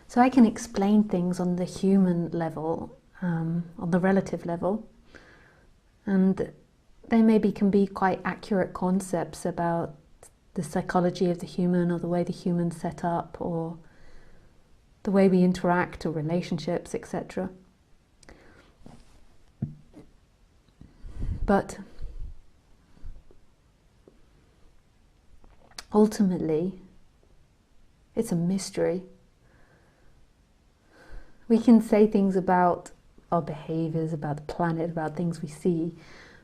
So I can explain things on the human level, on the relative level, and they maybe can be quite accurate concepts about the psychology of the human, or the way the human's set up, or the way we interact, or relationships, etc. But ultimately, it's a mystery. We can say things about our behaviors, about the planet, about things we see,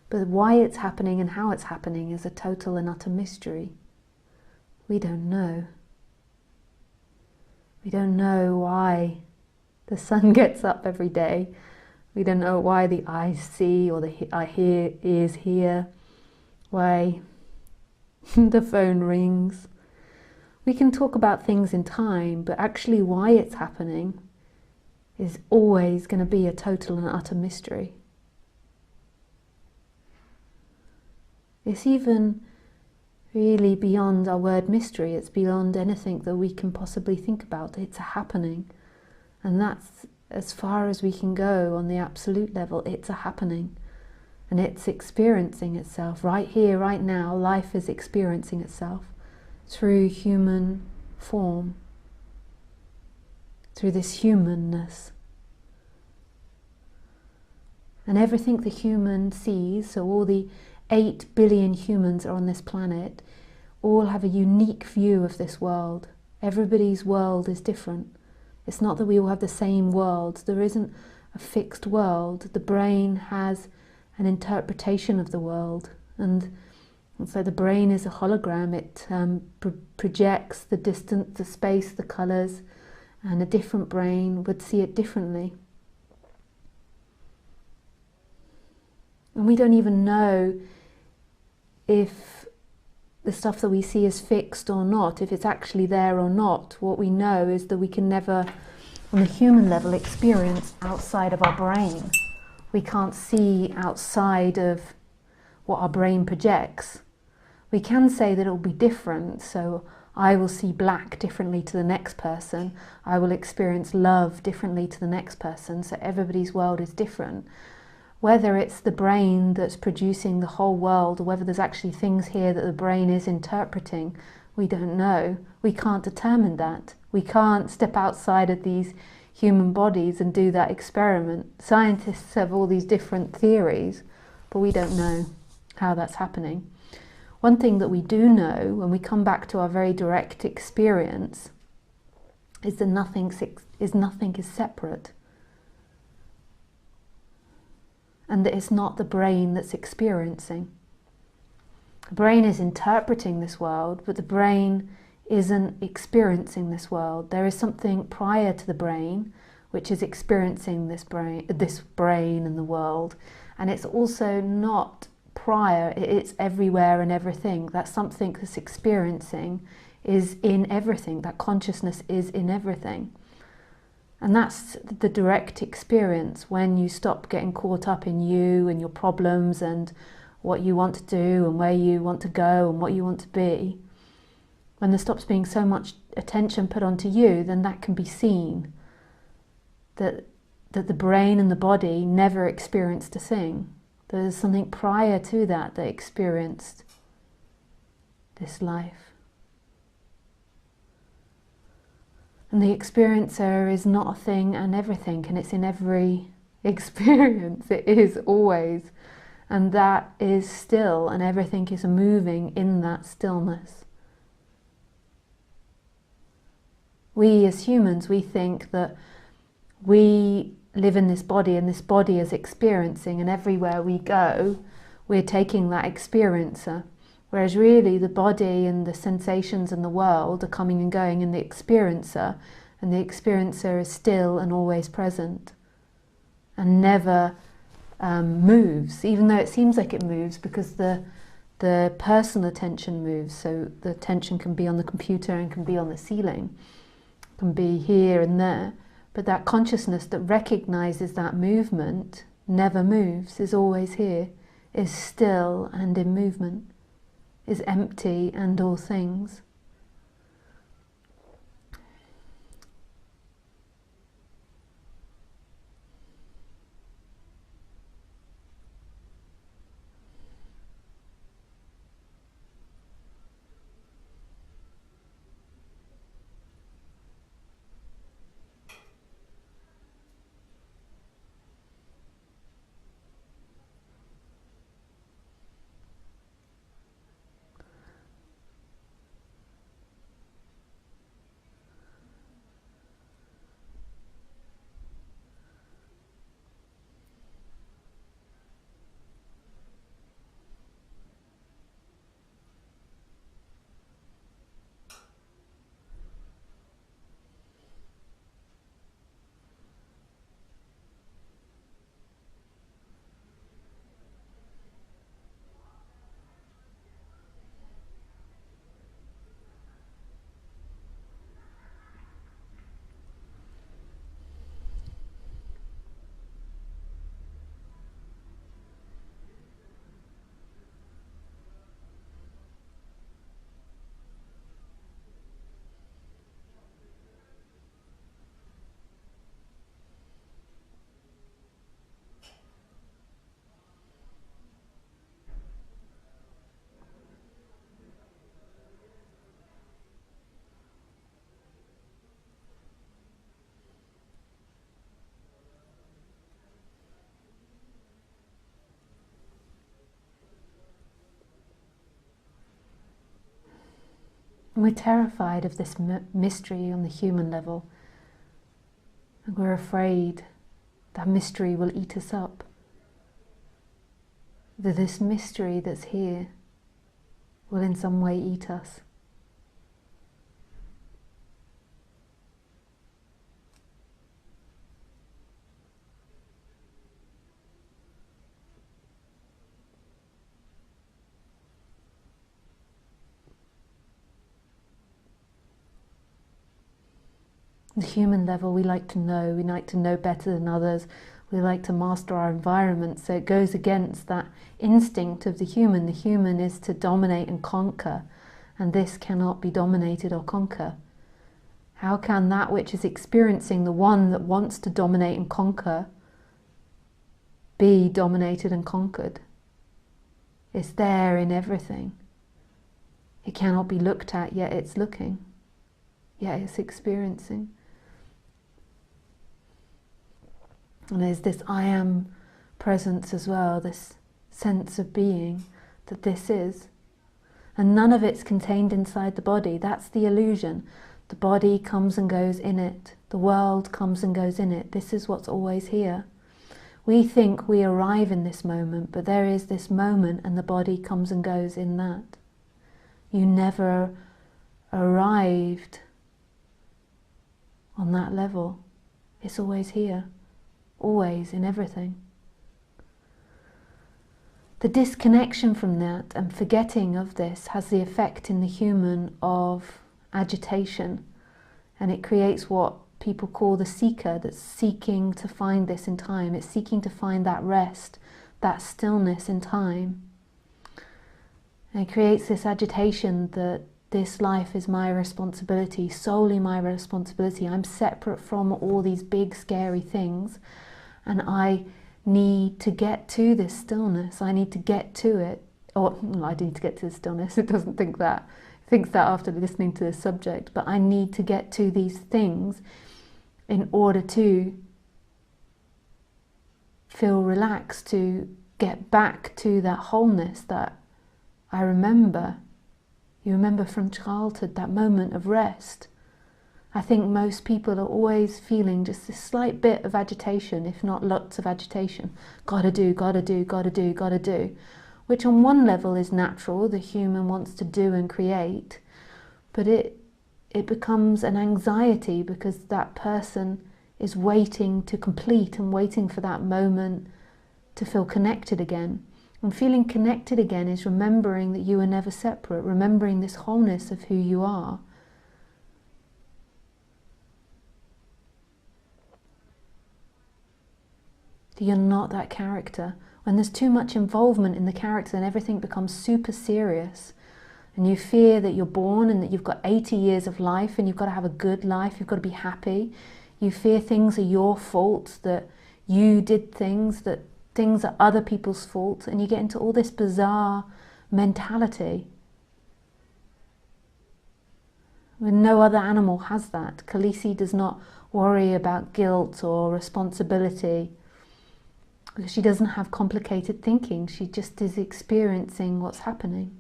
but why it's happening and how it's happening is a total and utter mystery. We don't know. We don't know why the sun gets up every day. We don't know why the eyes see, or the ears hear, why the phone rings. We can talk about things in time, but actually why it's happening is always going to be a total and utter mystery. It's even really beyond our word mystery. It's beyond anything that we can possibly think about. It's a happening. And that's as far as we can go on the absolute level. It's a happening. And it's experiencing itself right here, right now. Life is experiencing itself through human form, through this humanness. And everything the human sees, so all the 8 billion humans are on this planet, all have a unique view of this world. Everybody's world is different. It's not that we all have the same world. There isn't a fixed world. The brain has an interpretation of the world. And so the brain is a hologram. It projects the distance, the space, the colours, and a different brain would see it differently. And we don't even know if the stuff that we see is fixed or not, if it's actually there or not. What we know is that we can never, on the human level, experience outside of our brain. We can't see outside of what our brain projects. We can say that it will be different, so I will see black differently to the next person. I will experience love differently to the next person, so everybody's world is different. Whether it's the brain that's producing the whole world, or whether there's actually things here that the brain is interpreting, we don't know. We can't determine that. We can't step outside of these human bodies and do that experiment. Scientists have all these different theories, but we don't know how that's happening. One thing that we do know, when we come back to our very direct experience, is that nothing is separate. And that it's not the brain that's experiencing. The brain is interpreting this world, but the brain isn't experiencing this world. There is something prior to the brain which is experiencing this brain and the world, and it's also not prior, it's everywhere and everything. That something that's experiencing is in everything. That consciousness is in everything. And that's the direct experience when you stop getting caught up in you and your problems and what you want to do and where you want to go and what you want to be. When there stops being so much attention put onto you, then that can be seen. That the brain and the body never experienced a thing. There's something prior to that that experienced this life. And the experiencer is not a thing and everything, and it's in every experience. It is always. And that is still, and everything is moving in that stillness. We as humans, we think that we live in this body and this body is experiencing, and everywhere we go, we're taking that experiencer. Whereas really the body and the sensations in the world are coming and going in the experiencer, and the experiencer is still and always present and never moves, even though it seems like it moves, because the personal attention moves. So the attention can be on the computer and can be on the ceiling, can be here and there, but that consciousness that recognizes that movement never moves, is always here, is still and in movement, is empty and all things. And we're terrified of this mystery on the human level. And we're afraid that mystery will eat us up. That this mystery that's here will in some way eat us. The human level, we like to know better than others, we like to master our environment, so it goes against that instinct of the human. The human is to dominate and conquer, and this cannot be dominated or conquer. How can that which is experiencing, the one that wants to dominate and conquer, be dominated and conquered? It's there in everything. It cannot be looked at, yet it's looking, yet it's experiencing. And there's this I am presence as well, this sense of being, that this is. And none of it's contained inside the body. That's the illusion. The body comes and goes in it. The world comes and goes in it. This is what's always here. We think we arrive in this moment, but there is this moment and the body comes and goes in that. You never arrived on that level. It's always here. Always, in everything. The disconnection from that and forgetting of this has the effect in the human of agitation, and it creates what people call the seeker, that's seeking to find this in time. It's seeking to find that rest, that stillness in time. And it creates this agitation that this life is my responsibility, solely my responsibility. I'm separate from all these big scary things, and I need to get to this stillness. I need to get to it. Or I need to get to the stillness. It doesn't think that. It thinks that after listening to this subject. But I need to get to these things in order to feel relaxed, to get back to that wholeness that I remember. You remember from childhood, that moment of rest. I think most people are always feeling just this slight bit of agitation, if not lots of agitation. Gotta do, gotta do, gotta do, gotta do. Which on one level is natural, the human wants to do and create, but it becomes an anxiety because that person is waiting to complete and waiting for that moment to feel connected again. And feeling connected again is remembering that you are never separate, remembering this wholeness of who you are. You're not that character. When there's too much involvement in the character, and everything becomes super serious, and you fear that you're born and that you've got 80 years of life and you've got to have a good life, you've got to be happy. You fear things are your fault, that you did things, that things are other people's fault, and you get into all this bizarre mentality. When no other animal has that. Khaleesi does not worry about guilt or responsibility, because she doesn't have complicated thinking. She just is experiencing what's happening.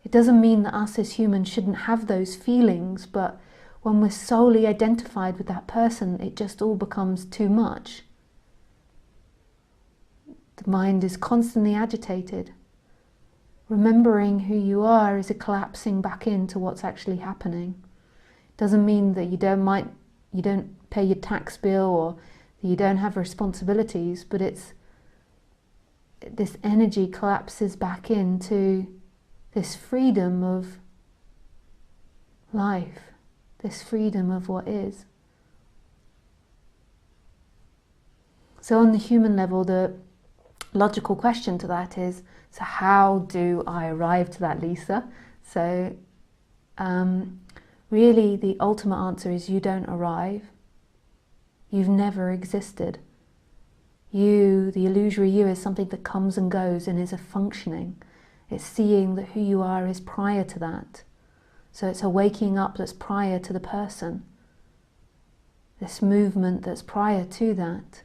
It doesn't mean that us as humans shouldn't have those feelings, but when we're solely identified with that person, it just all becomes too much. The mind is constantly agitated. Remembering who you are is a collapsing back into what's actually happening. It doesn't mean that you don't pay your tax bill or that you don't have responsibilities, but it's this energy collapses back into this freedom of life, this freedom of what is. So on the human level, the logical question to that is, so how do I arrive to that, Lisa? So really the ultimate answer is you don't arrive. You've never existed. You, the illusory you, is something that comes and goes and is a functioning. It's seeing that who you are is prior to that. So it's a waking up that's prior to the person. This movement that's prior to that.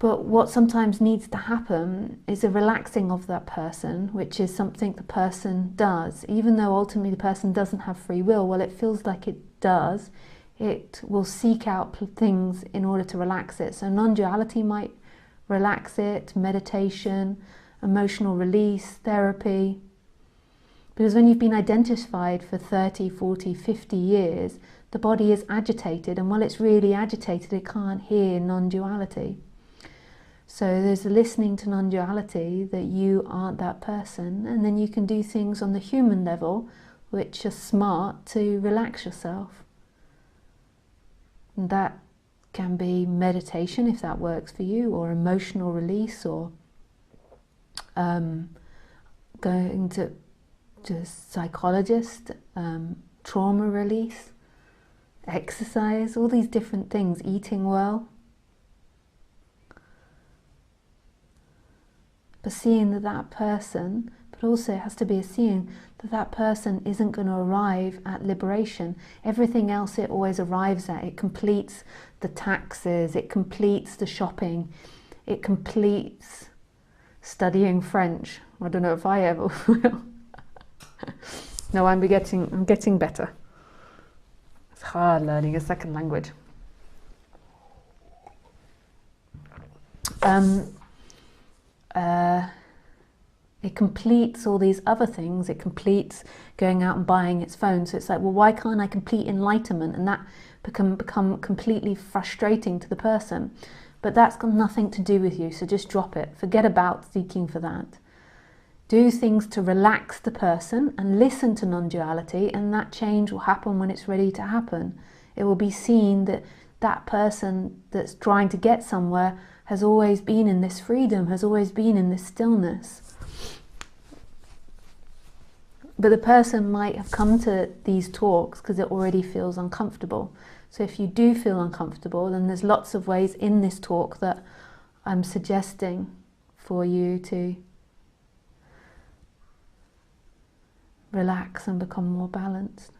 But what sometimes needs to happen is a relaxing of that person, which is something the person does. Even though ultimately the person doesn't have free will, well, it feels like it does. It will seek out things in order to relax it. So non-duality might relax it, meditation, emotional release, therapy. Because when you've been identified for 30, 40, 50 years, the body is agitated, and while it's really agitated, it can't hear non-duality. So there's a listening to non-duality that you aren't that person, and then you can do things on the human level which are smart to relax yourself. And that can be meditation if that works for you, or emotional release, or going to a psychologist, trauma release, exercise, all these different things, eating well. But seeing that that person, but also it has to be a seeing that that person isn't going to arrive at liberation. Everything else it always arrives at. It completes the taxes, it completes the shopping, it completes studying French. I don't know if I ever will. No, I'm getting better. It's hard learning a second language. It completes all these other things. It completes going out and buying its phone. So it's like, well, why can't I complete enlightenment? And that become completely frustrating to the person. But that's got nothing to do with you, so just drop it. Forget about seeking for that. Do things to relax the person and listen to non-duality, and that change will happen when it's ready to happen. It will be seen that that person that's trying to get somewhere has always been in this freedom, has always been in this stillness. But the person might have come to these talks because it already feels uncomfortable. So if you do feel uncomfortable, then there's lots of ways in this talk that I'm suggesting for you to relax and become more balanced.